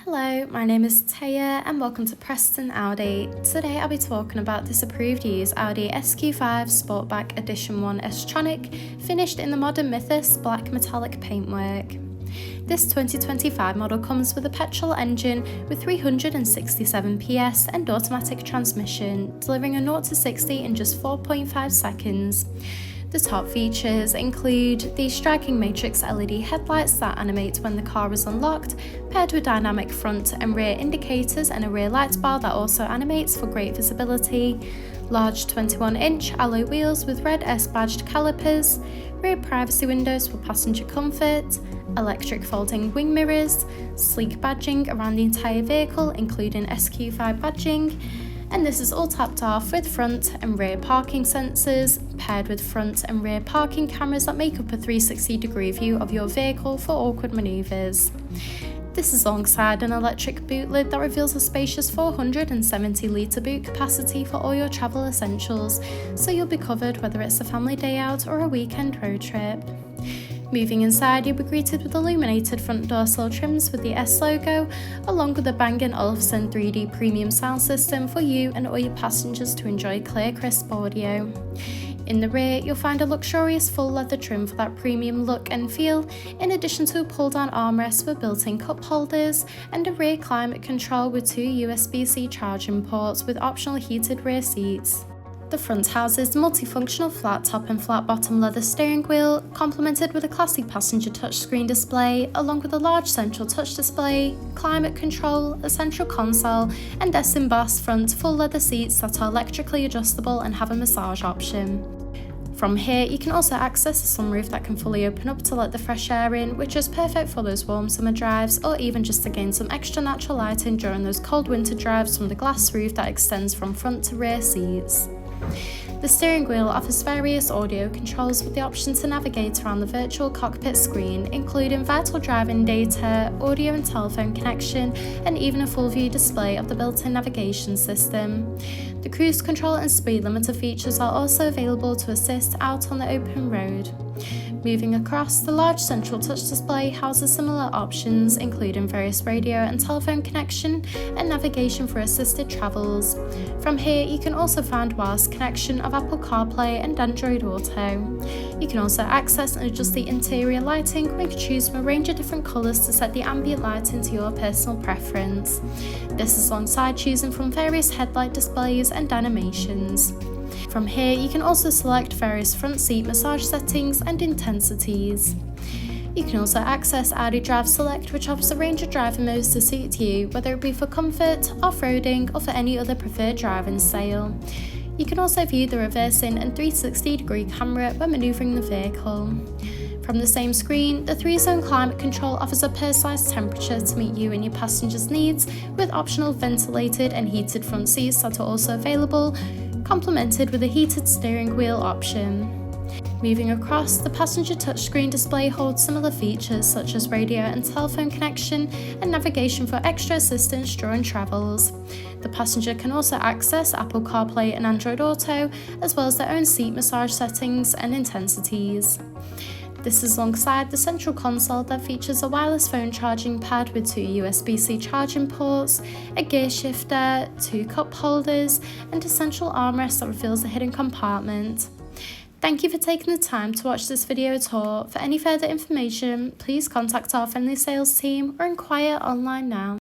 Hello, my name is Taya and welcome to Preston Audi. Today I'll be talking about this approved use Audi SQ5 Sportback Edition 1 S-tronic, finished in the modern Mythos Black metallic paintwork. This 2025 model comes with a petrol engine with 367 PS and automatic transmission, delivering a 0 to 60 in just 4.5 seconds. The top features include the striking matrix LED headlights that animate when the car is unlocked, paired with dynamic front and rear indicators and a rear light bar that also animates for great visibility, large 21-inch alloy wheels with red S-badged calipers, rear privacy windows for passenger comfort, electric folding wing mirrors, sleek badging around the entire vehicle including SQ5 badging, and this is all topped off with front and rear parking sensors, paired with front and rear parking cameras that make up a 360-degree view of your vehicle for awkward manoeuvres. This is alongside an electric boot lid that reveals a spacious 470-litre boot capacity for all your travel essentials, so you'll be covered whether it's a family day out or a weekend road trip. Moving inside, you'll be greeted with illuminated front door sill trims with the S logo, along with a banging Olufsen 3D premium sound system for you and all your passengers to enjoy clear, crisp audio. In the rear, you'll find a luxurious full leather trim for that premium look and feel, in addition to a pull-down armrest with built-in cup holders and a rear climate control with 2 USB-C charging ports with optional heated rear seats. The front houses the multifunctional flat top and flat bottom leather steering wheel, complemented with a classy passenger touchscreen display, along with a large central touch display, climate control, a central console, and embossed front full leather seats that are electrically adjustable and have a massage option. From here, you can also access a sunroof that can fully open up to let the fresh air in, which is perfect for those warm summer drives or even just to gain some extra natural lighting during those cold winter drives from the glass roof that extends from front to rear seats. The steering wheel offers various audio controls with the option to navigate around the virtual cockpit screen, including vital driving data, audio and telephone connection, and even a full view display of the built-in navigation system. The cruise control and speed limiter features are also available to assist out on the open road. Moving across, the large central touch display houses similar options, including various radio and telephone connection and navigation for assisted travels. From here, you can also find wireless connection of Apple CarPlay and Android Auto. You can also access and adjust the interior lighting, where you can choose from a range of different colours to set the ambient lighting to your personal preference. This is alongside choosing from various headlight displays and animations. From here, you can also select various front seat massage settings and intensities. You can also access Audi Drive Select, which offers a range of driving modes to suit you, whether it be for comfort, off-roading, or for any other preferred driving style. You can also view the reversing and 360-degree camera when manoeuvring the vehicle. From the same screen, the 3-zone climate control offers a personalised temperature to meet you and your passengers' needs, with optional ventilated and heated front seats that are also available, complemented with a heated steering wheel option. Moving across, the passenger touchscreen display holds similar features such as radio and telephone connection and navigation for extra assistance during travels. The passenger can also access Apple CarPlay and Android Auto, as well as their own seat massage settings and intensities. This is alongside the central console that features a wireless phone charging pad with 2 USB-C charging ports, a gear shifter, 2 cup holders, and a central armrest that reveals the hidden compartment. Thank you for taking the time to watch this video tour. For any further information, please contact our friendly sales team or inquire online now.